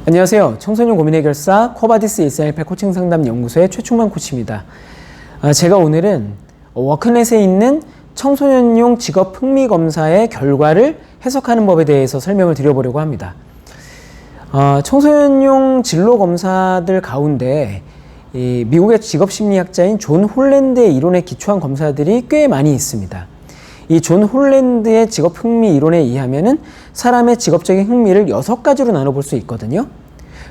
안녕하세요. 청소년 고민 해결사 코바디스 일상일패 코칭 상담 연구소의 최충만 코치입니다. 제가 오늘은 워크넷에 있는 청소년용 직업 흥미 검사의 결과를 해석하는 법에 대해서 설명을 드려보려고 합니다. 청소년용 진로 검사들 가운데 미국의 직업 심리학자인 존 홀랜드의 이론에 기초한 검사들이 꽤 많이 있습니다. 이 존 홀랜드의 직업 흥미 이론에 의하면은 사람의 직업적인 흥미를 6가지로 나눠볼 수 있거든요.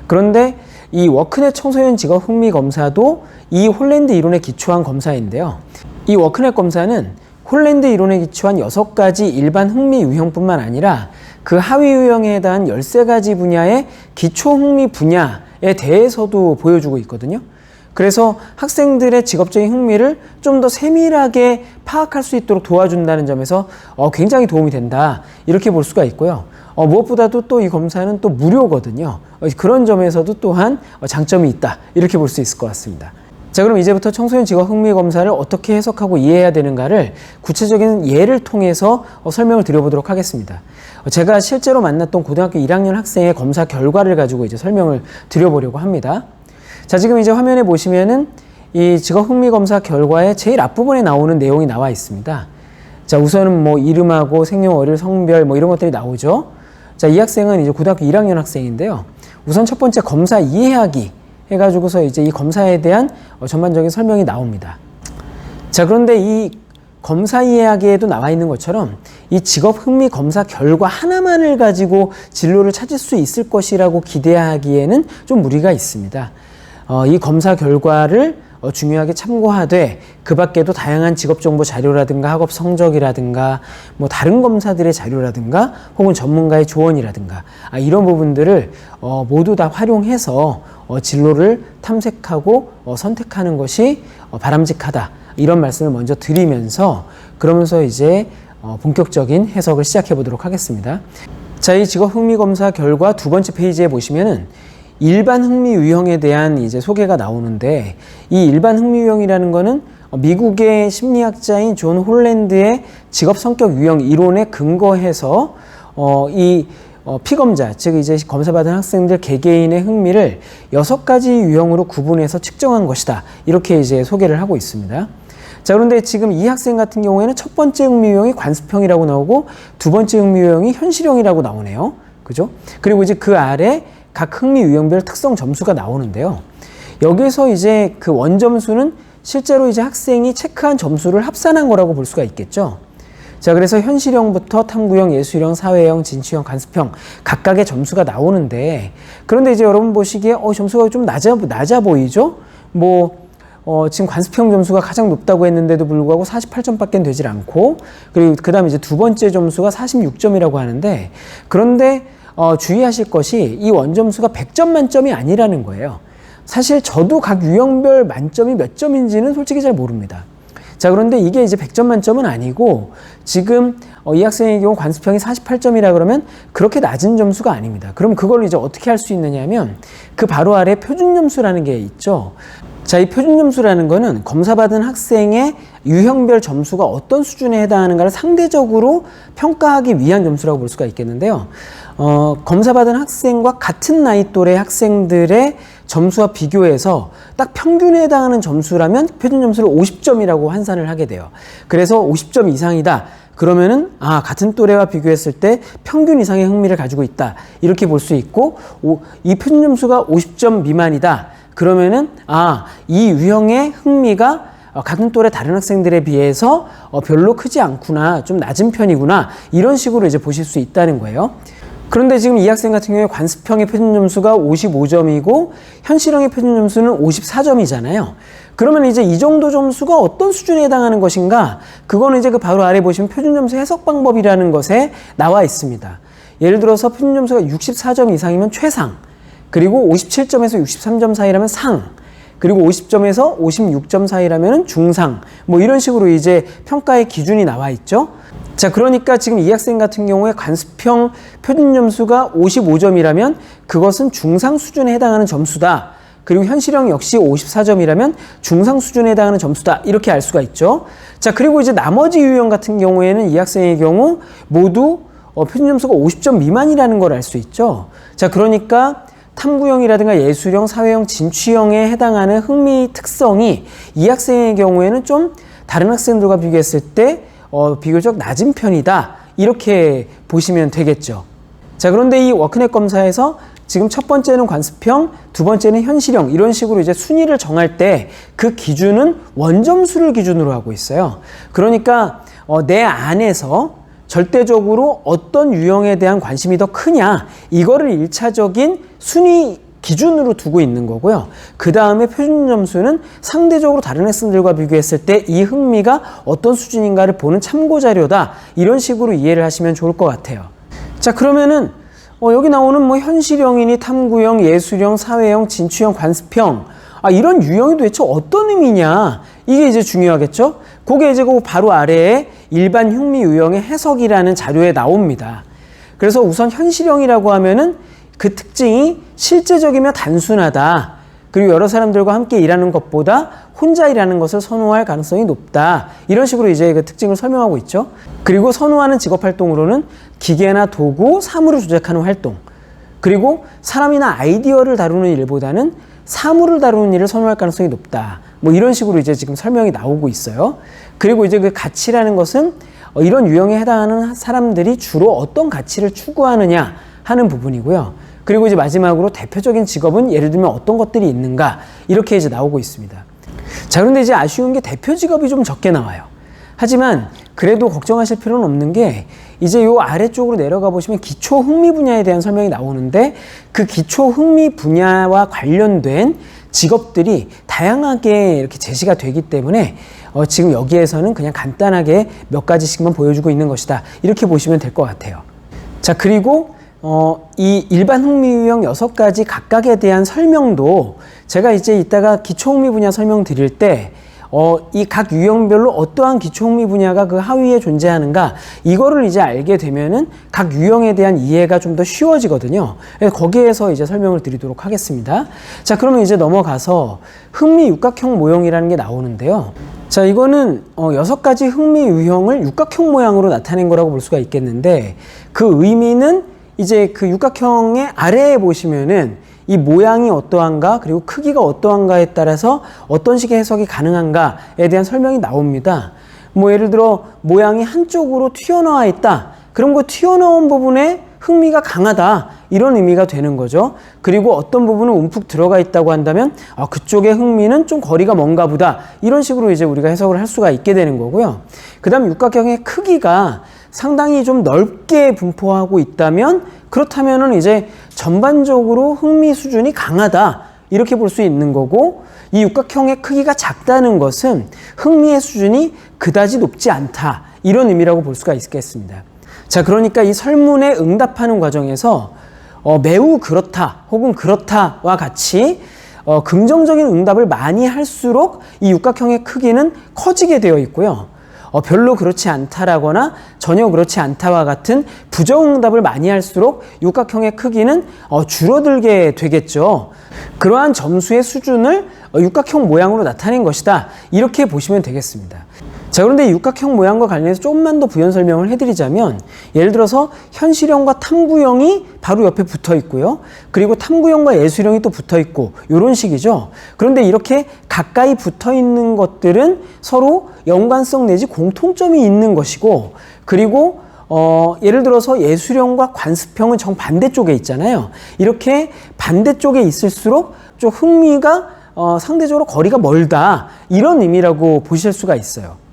그런데 이 워크넷 청소년 직업 흥미 검사도 이 홀랜드 이론에 기초한 검사인데요. 이 워크넷 검사는 홀랜드 이론에 기초한 6가지 일반 흥미 유형뿐만 아니라 그 하위 유형에 해당한 13가지 분야의 기초 흥미 분야에 대해서도 보여주고 있거든요. 그래서 학생들의 직업적인 흥미를 좀 더 세밀하게 파악할 수 있도록 도와준다는 점에서 굉장히 도움이 된다, 이렇게 볼 수가 있고요. 무엇보다도 또 이 검사는 또 무료거든요. 그런 점에서도 또한 장점이 있다, 이렇게 볼 수 있을 것 같습니다. 자, 그럼 이제부터 청소년 직업 흥미 검사를 어떻게 해석하고 이해해야 되는가를 구체적인 예를 통해서 설명을 드려보도록 하겠습니다. 제가 실제로 만났던 고등학교 1학년 학생의 검사 결과를 가지고 이제 설명을 드려보려고 합니다. 자, 지금 이제 화면에 보시면은 이 직업 흥미 검사 결과의 제일 앞부분에 나오는 내용이 나와 있습니다. 자, 우선은 뭐 이름하고 생년월일, 성별 뭐 이런 것들이 나오죠. 자, 이 학생은 이제 고등학교 1학년 학생인데요. 우선 첫 번째 검사 이해하기 해가지고서 이제 이 검사에 대한 전반적인 설명이 나옵니다. 자, 그런데 이 검사 이해하기에도 나와 있는 것처럼 이 직업 흥미 검사 결과 하나만을 가지고 진로를 찾을 수 있을 것이라고 기대하기에는 좀 무리가 있습니다. 이 검사 결과를 중요하게 참고하되 그 밖에도 다양한 직업정보 자료라든가 학업 성적이라든가 뭐 다른 검사들의 자료라든가 혹은 전문가의 조언이라든가 이런 부분들을 모두 다 활용해서 진로를 탐색하고 선택하는 것이 바람직하다, 이런 말씀을 먼저 드리면서 그러면서 이제 본격적인 해석을 시작해 보도록 하겠습니다. 자, 이 직업 흥미 검사 결과 두 번째 페이지에 보시면은 일반 흥미 유형에 대한 이제 소개가 나오는데, 이 일반 흥미 유형이라는 거는 미국의 심리학자인 존 홀랜드의 직업 성격 유형 이론에 근거해서 피검자, 즉 이제 검사받은 학생들 개개인의 흥미를 6가지 유형으로 구분해서 측정한 것이다, 이렇게 이제 소개를 하고 있습니다. 자, 그런데 지금 이 학생 같은 경우에는 첫 번째 흥미 유형이 관습형이라고 나오고 두 번째 흥미 유형이 현실형이라고 나오네요. 그죠? 그리고 이제 그 아래 각 흥미 유형별 특성 점수가 나오는데요. 여기서 이제 그 원점수는 실제로 이제 학생이 체크한 점수를 합산한 거라고 볼 수가 있겠죠. 자, 그래서 현실형부터 탐구형, 예술형, 사회형, 진취형, 관습형 각각의 점수가 나오는데, 그런데 이제 여러분 보시기에 점수가 좀 낮아 보이죠? 지금 관습형 점수가 가장 높다고 했는데도 불구하고 48점밖에 되질 않고, 그리고 그 다음에 이제 두 번째 점수가 46점이라고 하는데, 그런데 주의하실 것이 이 원점수가 100점 만점이 아니라는 거예요. 사실 저도 각 유형별 만점이 몇 점인지는 솔직히 잘 모릅니다. 자, 그런데 이게 이제 100점 만점은 아니고, 지금 이 학생의 경우 관습형이 48점이라 그러면 그렇게 낮은 점수가 아닙니다. 그럼 그걸 이제 어떻게 할 수 있느냐 하면 그 바로 아래 표준 점수라는 게 있죠. 자, 이 표준 점수라는 거는 검사받은 학생의 유형별 점수가 어떤 수준에 해당하는가를 상대적으로 평가하기 위한 점수라고 볼 수가 있겠는데요. 검사받은 학생과 같은 나이 또래 학생들의 점수와 비교해서 딱 평균에 해당하는 점수라면 표준 점수를 50점이라고 환산을 하게 돼요. 그래서 50점 이상이다, 그러면은 같은 또래와 비교했을 때 평균 이상의 흥미를 가지고 있다, 이렇게 볼 수 있고, 이 표준 점수가 50점 미만이다, 그러면은 이 유형의 흥미가 같은 또래 다른 학생들에 비해서 별로 크지 않구나, 좀 낮은 편이구나, 이런 식으로 이제 보실 수 있다는 거예요. 그런데 지금 이 학생 같은 경우에 관습형의 표준 점수가 55점이고 현실형의 표준 점수는 54점이잖아요. 그러면 이제 이 정도 점수가 어떤 수준에 해당하는 것인가? 그거는 이제 그 바로 아래 보시면 표준 점수 해석 방법이라는 것에 나와 있습니다. 예를 들어서 표준 점수가 64점 이상이면 최상, 그리고 57점에서 63점 사이라면 상, 그리고 50점에서 56점 사이라면 중상, 이런 식으로 이제 평가의 기준이 나와 있죠. 자, 그러니까 지금 이 학생 같은 경우에 관습형 표준 점수가 55점이라면 그것은 중상 수준에 해당하는 점수다. 그리고 현실형 역시 54점이라면 중상 수준에 해당하는 점수다, 이렇게 알 수가 있죠. 자, 그리고 이제 나머지 유형 같은 경우에는 이 학생의 경우 모두 표준 점수가 50점 미만이라는 걸 알 수 있죠. 자, 그러니까 탐구형이라든가 예술형, 사회형, 진취형에 해당하는 흥미 특성이 이 학생의 경우에는 좀 다른 학생들과 비교했을 때 비교적 낮은 편이다. 이렇게 보시면 되겠죠. 자, 그런데 이 워크넷 검사에서 지금 첫 번째는 관습형, 두 번째는 현실형, 이런 식으로 이제 순위를 정할 때 그 기준은 원점수를 기준으로 하고 있어요. 그러니까 내 안에서 절대적으로 어떤 유형에 대한 관심이 더 크냐, 이거를 1차적인 순위 기준으로 두고 있는 거고요. 그 다음에 표준 점수는 상대적으로 다른 학생들과 비교했을 때 이 흥미가 어떤 수준인가를 보는 참고 자료다. 이런 식으로 이해를 하시면 좋을 것 같아요. 자, 그러면은 여기 나오는 뭐 현실형이니 탐구형, 예술형, 사회형, 진취형, 관습형, 이런 유형이 도대체 어떤 의미냐, 이게 이제 중요하겠죠. 그게 이제 그 바로 아래에 일반 흥미 유형의 해석이라는 자료에 나옵니다. 그래서 우선 현실형이라고 하면은 그 특징이 실제적이며 단순하다. 그리고 여러 사람들과 함께 일하는 것보다 혼자 일하는 것을 선호할 가능성이 높다. 이런 식으로 이제 그 특징을 설명하고 있죠. 그리고 선호하는 직업 활동으로는 기계나 도구, 사물을 조작하는 활동, 그리고 사람이나 아이디어를 다루는 일보다는 사물을 다루는 일을 선호할 가능성이 높다. 뭐 이런 식으로 이제 지금 설명이 나오고 있어요. 그리고 이제 그 가치라는 것은 이런 유형에 해당하는 사람들이 주로 어떤 가치를 추구하느냐 하는 부분이고요. 그리고 이제 마지막으로 대표적인 직업은 예를 들면 어떤 것들이 있는가, 이렇게 이제 나오고 있습니다. 자, 그런데 이제 아쉬운 게 대표 직업이 좀 적게 나와요. 하지만 그래도 걱정하실 필요는 없는 게 이제 요 아래쪽으로 내려가 보시면 기초 흥미 분야에 대한 설명이 나오는데 그 기초 흥미 분야와 관련된 직업들이 다양하게 이렇게 제시가 되기 때문에 지금 여기에서는 그냥 간단하게 몇 가지씩만 보여주고 있는 것이다. 이렇게 보시면 될 것 같아요. 자, 그리고 이 일반 흥미 유형 6가지 각각에 대한 설명도 제가 이제 이따가 기초 흥미 분야 설명 드릴 때 이 각 유형별로 어떠한 기초 흥미 분야가 그 하위에 존재하는가, 이거를 이제 알게 되면은 각 유형에 대한 이해가 좀 더 쉬워지거든요. 거기에서 이제 설명을 드리도록 하겠습니다. 자, 그러면 이제 넘어가서 흥미 육각형 모형이라는 게 나오는데요. 자, 이거는 6가지 흥미 유형을 육각형 모양으로 나타낸 거라고 볼 수가 있겠는데, 그 의미는 이제 그 육각형의 아래에 보시면은 이 모양이 어떠한가, 그리고 크기가 어떠한가에 따라서 어떤 식의 해석이 가능한가에 대한 설명이 나옵니다. 뭐 예를 들어 모양이 한쪽으로 튀어나와 있다. 그럼 그 튀어나온 부분에 흥미가 강하다. 이런 의미가 되는 거죠. 그리고 어떤 부분은 움푹 들어가 있다고 한다면 그쪽의 흥미는 좀 거리가 먼가 보다. 이런 식으로 이제 우리가 해석을 할 수가 있게 되는 거고요. 그 다음 육각형의 크기가 상당히 좀 넓게 분포하고 있다면, 그렇다면은 이제 전반적으로 흥미 수준이 강하다. 이렇게 볼 수 있는 거고, 이 육각형의 크기가 작다는 것은 흥미의 수준이 그다지 높지 않다. 이런 의미라고 볼 수가 있겠습니다. 자, 그러니까 이 설문에 응답하는 과정에서 매우 그렇다 혹은 그렇다와 같이 긍정적인 응답을 많이 할수록 이 육각형의 크기는 커지게 되어 있고요. 별로 그렇지 않다라거나 전혀 그렇지 않다와 같은 부정응답을 많이 할수록 육각형의 크기는 줄어들게 되겠죠. 그러한 점수의 수준을 육각형 모양으로 나타낸 것이다. 이렇게 보시면 되겠습니다. 자, 그런데 육각형 모양과 관련해서 조금만 더 부연 설명을 해드리자면, 예를 들어서 현실형과 탐구형이 바로 옆에 붙어 있고요. 그리고 탐구형과 예술형이 또 붙어 있고, 이런 식이죠. 그런데 이렇게 가까이 붙어 있는 것들은 서로 연관성 내지 공통점이 있는 것이고, 그리고 예를 들어서 예술형과 관습형은 정반대쪽에 있잖아요. 이렇게 반대쪽에 있을수록 좀 흥미가 상대적으로 거리가 멀다. 이런 의미라고 보실 수가 있어요.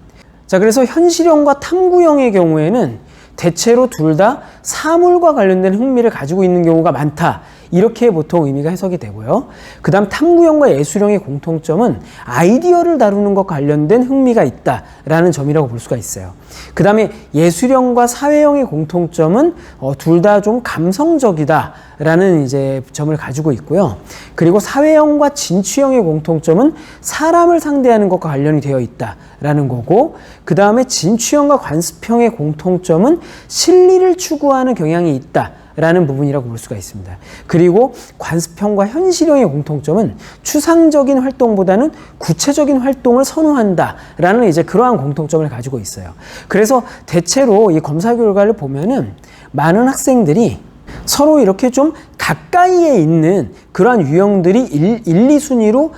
자, 그래서 현실형과 탐구형의 경우에는 대체로 둘 다 사물과 관련된 흥미를 가지고 있는 경우가 많다. 이렇게 보통 의미가 해석이 되고요. 그 다음 탐구형과 예술형의 공통점은 아이디어를 다루는 것 관련된 흥미가 있다라는 점이라고 볼 수가 있어요. 그 다음에 예술형과 사회형의 공통점은 둘 다 좀 감성적이다라는 이제 점을 가지고 있고요. 그리고 사회형과 진취형의 공통점은 사람을 상대하는 것과 관련이 되어 있다라는 거고, 그 다음에 진취형과 관습형의 공통점은 실리를 추구하는 경향이 있다. 라는 부분이라고 볼 수가 있습니다. 그리고 관습형과 현실형의 공통점은 추상적인 활동보다는 구체적인 활동을 선호한다 라는 이제 그러한 공통점을 가지고 있어요. 그래서 대체로 이 검사 결과를 보면은 많은 학생들이 서로 이렇게 좀 가까이에 있는 그러한 유형들이 1, 2순위로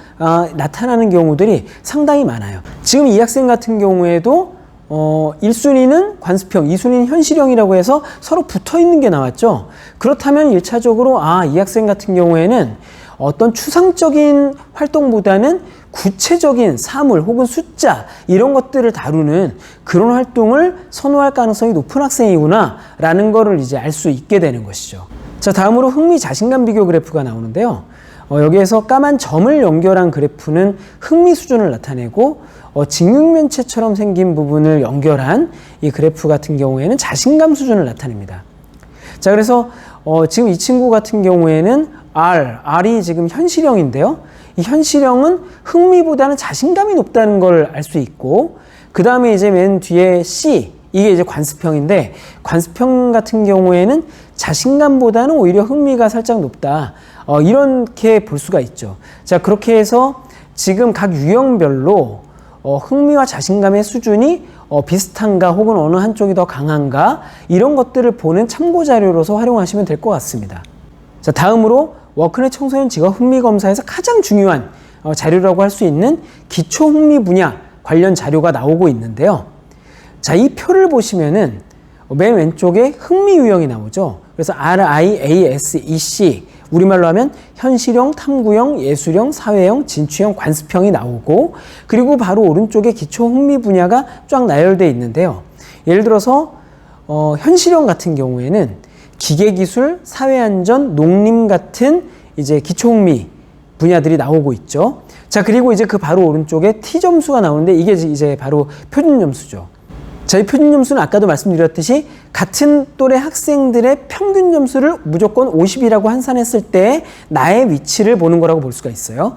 나타나는 경우들이 상당히 많아요. 지금 이 학생 같은 경우에도 1순위는 관습형, 2순위는 현실형이라고 해서 서로 붙어 있는 게 나왔죠. 그렇다면 1차적으로 이 학생 같은 경우에는 어떤 추상적인 활동보다는 구체적인 사물 혹은 숫자 이런 것들을 다루는 그런 활동을 선호할 가능성이 높은 학생이구나 라는 거를 이제 알 수 있게 되는 것이죠. 자, 다음으로 흥미 자신감 비교 그래프가 나오는데요. 여기에서 까만 점을 연결한 그래프는 흥미 수준을 나타내고 직육면체처럼 생긴 부분을 연결한 이 그래프 같은 경우에는 자신감 수준을 나타냅니다. 자, 그래서 지금 이 친구 같은 경우에는 R이 지금 현실형인데요. 이 현실형은 흥미보다는 자신감이 높다는 걸 알 수 있고, 그 다음에 이제 맨 뒤에 C, 이게 이제 관습형인데, 관습형 같은 경우에는 자신감보다는 오히려 흥미가 살짝 높다. 이렇게 볼 수가 있죠. 자, 그렇게 해서 지금 각 유형별로 흥미와 자신감의 수준이 비슷한가 혹은 어느 한쪽이 더 강한가 이런 것들을 보는 참고 자료로서 활용하시면 될 것 같습니다. 자, 다음으로 워크넷 청소년 직업 흥미 검사에서 가장 중요한 자료라고 할 수 있는 기초 흥미 분야 관련 자료가 나오고 있는데요. 자, 이 표를 보시면은 맨 왼쪽에 흥미 유형이 나오죠. 그래서 RIASEC, 우리말로 하면 현실형, 탐구형, 예술형, 사회형, 진취형, 관습형이 나오고, 그리고 바로 오른쪽에 기초 흥미 분야가 쫙 나열되어 있는데요. 예를 들어서 현실형 같은 경우에는 기계기술, 사회안전, 농림 같은 이제 기초흥미 분야들이 나오고 있죠. 자, 그리고 이제 그 바로 오른쪽에 T 점수가 나오는데 이게 이제 바로 표준 점수죠. 자, 이 표준 점수는 아까도 말씀드렸듯이 같은 또래 학생들의 평균 점수를 무조건 50이라고 환산했을 때 나의 위치를 보는 거라고 볼 수가 있어요.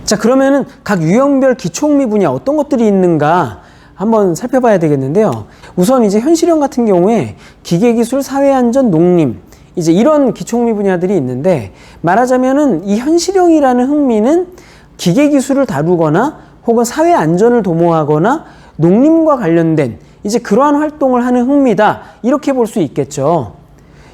자, 그러면은 각 유형별 기초흥미 분야 어떤 것들이 있는가 한번 살펴봐야 되겠는데요. 우선 이제 현실형 같은 경우에 기계기술, 사회안전, 농림 이제 이런 기초흥미 분야들이 있는데, 말하자면은 이 현실형이라는 흥미는 기계기술을 다루거나 혹은 사회안전을 도모하거나 농림과 관련된 이제 그러한 활동을 하는 흥미다 이렇게 볼 수 있겠죠.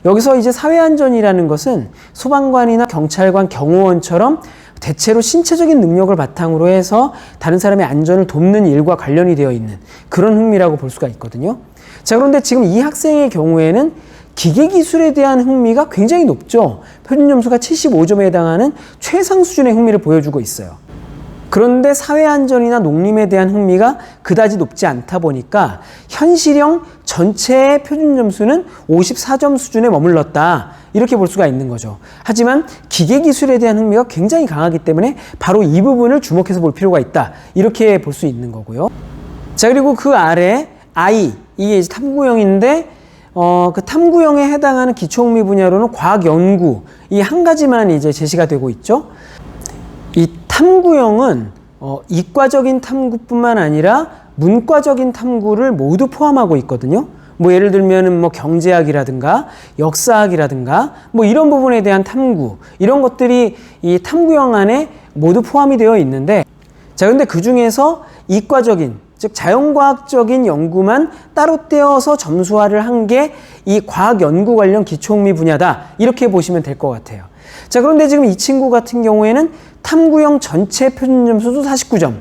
여기서 이제 사회안전이라는 것은 소방관이나 경찰관, 경호원처럼 대체로 신체적인 능력을 바탕으로 해서 다른 사람의 안전을 돕는 일과 관련이 되어 있는 그런 흥미라고 볼 수가 있거든요. 자, 그런데 지금 이 학생의 경우에는 기계기술에 대한 흥미가 굉장히 높죠. 표준 점수가 75점에 해당하는 최상 수준의 흥미를 보여주고 있어요. 그런데 사회안전이나 농림에 대한 흥미가 그다지 높지 않다 보니까 현실형 전체의 표준 점수는 54점 수준에 머물렀다. 이렇게 볼 수가 있는 거죠. 하지만 기계기술에 대한 흥미가 굉장히 강하기 때문에 바로 이 부분을 주목해서 볼 필요가 있다. 이렇게 볼 수 있는 거고요. 자, 그리고 그 아래 I, 이게 이제 탐구형인데 그 탐구형에 해당하는 기초흥미 분야로는 과학연구, 이 한 가지만 이제 제시가 되고 있죠. 이 탐구형은 이과적인 탐구뿐만 아니라 문과적인 탐구를 모두 포함하고 있거든요. 뭐 예를 들면은 뭐 경제학이라든가 역사학이라든가 뭐 이런 부분에 대한 탐구, 이런 것들이 이 탐구형 안에 모두 포함이 되어 있는데, 자, 근데 그 중에서 이과적인, 즉 자연과학적인 연구만 따로 떼어서 점수화를 한 게 이 과학연구 관련 기초흥미 분야다 이렇게 보시면 될 것 같아요. 자, 그런데 지금 이 친구 같은 경우에는 탐구형 전체 표준 점수도 49점,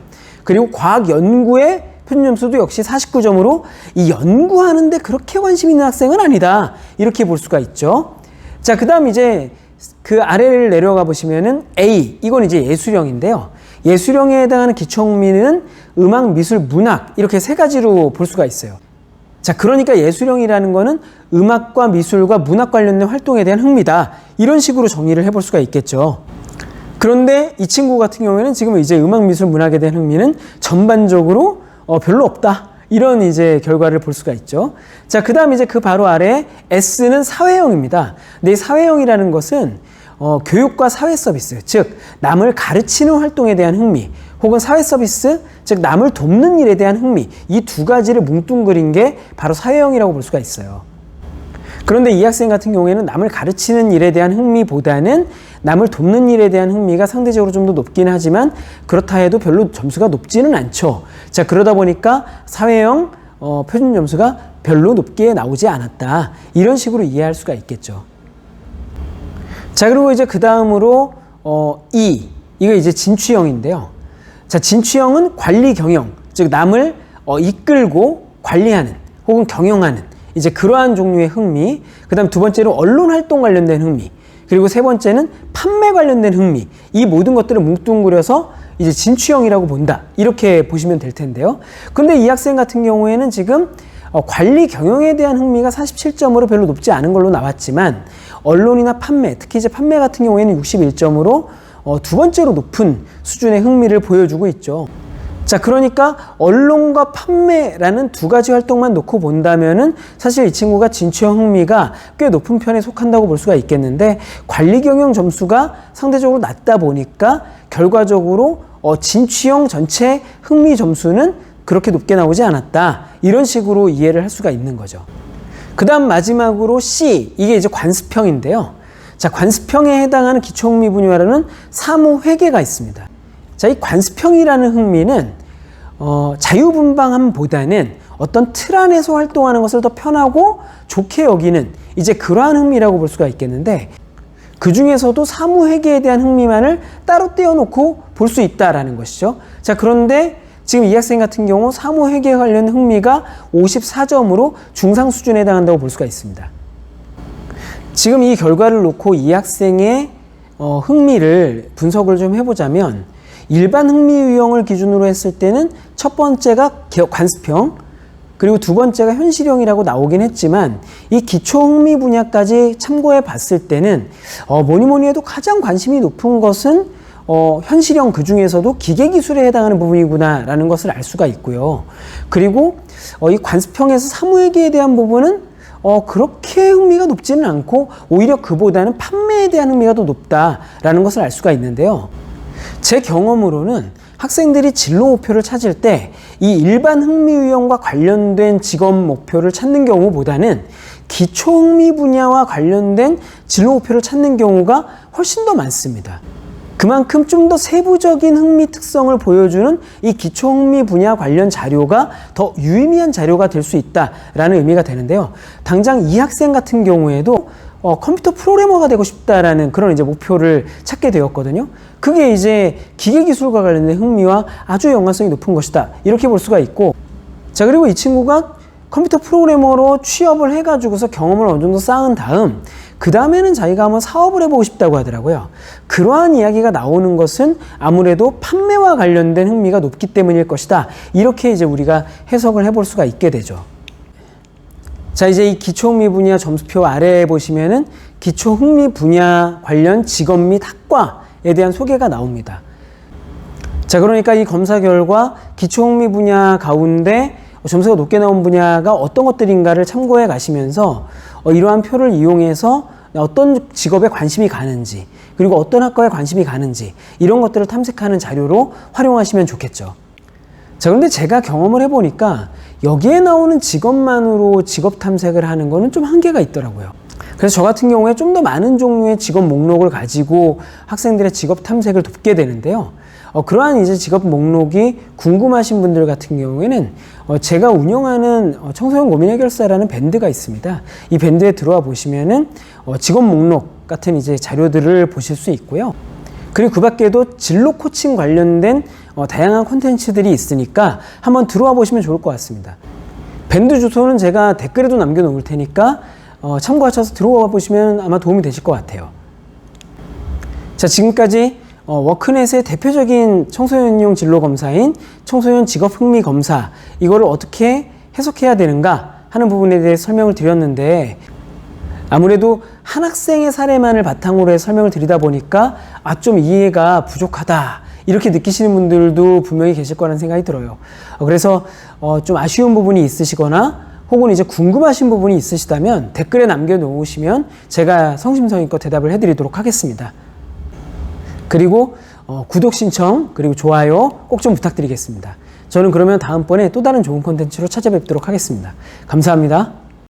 그리고 과학연구의 표준 점수도 역시 49점으로 이 연구하는데 그렇게 관심 있는 학생은 아니다 이렇게 볼 수가 있죠. 자, 그 다음 이제 그 아래를 내려가 보시면은 A, 이건 이제 예술형인데요. 예술형에 해당하는 기초흥미는 음악, 미술, 문학 이렇게 세 가지로 볼 수가 있어요. 자, 그러니까 예술형이라는 거는 음악과 미술과 문학 관련된 활동에 대한 흥미다 이런 식으로 정리를 해볼 수가 있겠죠. 그런데 이 친구 같은 경우에는 지금 이제 음악, 미술, 문학에 대한 흥미는 전반적으로 별로 없다 이런 이제 결과를 볼 수가 있죠. 자, 그 다음 이제 그 바로 아래 S는 사회형입니다. 근데 이 사회형이라는 것은 교육과 사회 서비스, 즉 남을 가르치는 활동에 대한 흥미, 혹은 사회 서비스, 즉 남을 돕는 일에 대한 흥미, 이 두 가지를 뭉뚱그린 게 바로 사회형이라고 볼 수가 있어요. 그런데 이 학생 같은 경우에는 남을 가르치는 일에 대한 흥미보다는 남을 돕는 일에 대한 흥미가 상대적으로 좀 더 높긴 하지만 그렇다 해도 별로 점수가 높지는 않죠. 자, 그러다 보니까 사회형 표준 점수가 별로 높게 나오지 않았다 이런 식으로 이해할 수가 있겠죠. 자, 그리고 이제 그 다음으로 이거 이제 진취형인데요. 자, 진취형은 관리 경영, 즉 남을 이끌고 관리하는 혹은 경영하는 이제 그러한 종류의 흥미. 그다음 두 번째로 언론 활동 관련된 흥미. 그리고 세 번째는 판매 관련된 흥미. 이 모든 것들을 뭉뚱그려서 이제 진취형이라고 본다. 이렇게 보시면 될 텐데요. 근데 이 학생 같은 경우에는 지금 관리 경영에 대한 흥미가 47점으로 별로 높지 않은 걸로 나왔지만 언론이나 판매, 특히 이제 판매 같은 경우에는 61점으로 두 번째로 높은 수준의 흥미를 보여주고 있죠. 자, 그러니까 언론과 판매라는 두 가지 활동만 놓고 본다면은 사실 이 친구가 진취형 흥미가 꽤 높은 편에 속한다고 볼 수가 있겠는데 관리 경영 점수가 상대적으로 낮다 보니까 결과적으로 진취형 전체 흥미 점수는 그렇게 높게 나오지 않았다. 이런 식으로 이해를 할 수가 있는 거죠. 그 다음 마지막으로 C, 이게 이제 관습형인데요. 자, 관습형에 해당하는 기초흥미 분야로는 사무회계가 있습니다. 자, 이 관습형이라는 흥미는 자유분방함보다는 어떤 틀 안에서 활동하는 것을 더 편하고 좋게 여기는 이제 그러한 흥미라고 볼 수가 있겠는데 그 중에서도 사무회계에 대한 흥미만을 따로 떼어놓고 볼 수 있다라는 것이죠. 자, 그런데 지금 이 학생 같은 경우 사무회계 관련 흥미가 54점으로 중상 수준에 해당한다고 볼 수가 있습니다. 지금 이 결과를 놓고 이 학생의 흥미를 분석을 좀 해보자면 일반 흥미 유형을 기준으로 했을 때는 첫 번째가 관습형, 그리고 두 번째가 현실형이라고 나오긴 했지만 이 기초 흥미 분야까지 참고해 봤을 때는 뭐니 해도 가장 관심이 높은 것은 현실형 그 중에서도 기계기술에 해당하는 부분이구나라는 것을 알 수가 있고요. 그리고 이 관습형에서 사무회계에 대한 부분은 그렇게 흥미가 높지는 않고 오히려 그보다는 판매에 대한 흥미가 더 높다라는 것을 알 수가 있는데요. 제 경험으로는 학생들이 진로 목표를 찾을 때 이 일반 흥미 유형과 관련된 직업 목표를 찾는 경우보다는 기초 흥미 분야와 관련된 진로 목표를 찾는 경우가 훨씬 더 많습니다. 그만큼 좀 더 세부적인 흥미 특성을 보여주는 이 기초 흥미 분야 관련 자료가 더 유의미한 자료가 될 수 있다라는 의미가 되는데요. 당장 이 학생 같은 경우에도 컴퓨터 프로그래머가 되고 싶다라는 그런 이제 목표를 찾게 되었거든요. 그게 이제 기계기술과 관련된 흥미와 아주 연관성이 높은 것이다. 이렇게 볼 수가 있고, 자, 그리고 이 친구가 컴퓨터 프로그래머로 취업을 해가지고서 경험을 어느 정도 쌓은 다음, 그 다음에는 자기가 한번 사업을 해보고 싶다고 하더라고요. 그러한 이야기가 나오는 것은 아무래도 판매와 관련된 흥미가 높기 때문일 것이다. 이렇게 이제 우리가 해석을 해볼 수가 있게 되죠. 자, 이제 이 기초흥미 분야 점수표 아래에 보시면은 기초흥미 분야 관련 직업 및 학과에 대한 소개가 나옵니다. 자, 그러니까 이 검사 결과 기초흥미 분야 가운데 점수가 높게 나온 분야가 어떤 것들인가를 참고해 가시면서 이러한 표를 이용해서 어떤 직업에 관심이 가는지, 그리고 어떤 학과에 관심이 가는지 이런 것들을 탐색하는 자료로 활용하시면 좋겠죠. 자, 그런데 제가 경험을 해보니까 여기에 나오는 직업만으로 직업 탐색을 하는 거는 좀 한계가 있더라고요. 그래서 저 같은 경우에 좀 더 많은 종류의 직업 목록을 가지고 학생들의 직업 탐색을 돕게 되는데요. 그러한 이제 직업 목록이 궁금하신 분들 같은 경우에는 제가 운영하는 청소년 고민 해결사라는 밴드가 있습니다. 이 밴드에 들어와 보시면은 직업 목록 같은 이제 자료들을 보실 수 있고요. 그리고 그 밖에도 진로 코칭 관련된 다양한 콘텐츠들이 있으니까 한번 들어와 보시면 좋을 것 같습니다. 밴드 주소는 제가 댓글에도 남겨놓을 테니까 참고하셔서 들어와 보시면 아마 도움이 되실 것 같아요. 자, 지금까지 워크넷의 대표적인 청소년용 진로 검사인 청소년 직업 흥미 검사, 이거를 어떻게 해석해야 되는가 하는 부분에 대해 설명을 드렸는데, 아무래도 한 학생의 사례만을 바탕으로 해서 설명을 드리다 보니까 좀 이해가 부족하다 이렇게 느끼시는 분들도 분명히 계실 거라는 생각이 들어요. 그래서 좀 아쉬운 부분이 있으시거나 혹은 이제 궁금하신 부분이 있으시다면 댓글에 남겨놓으시면 제가 성심성의껏 대답을 해드리도록 하겠습니다. 그리고 구독 신청 그리고 좋아요 꼭 좀 부탁드리겠습니다. 저는 그러면 다음번에 또 다른 좋은 콘텐츠로 찾아뵙도록 하겠습니다. 감사합니다.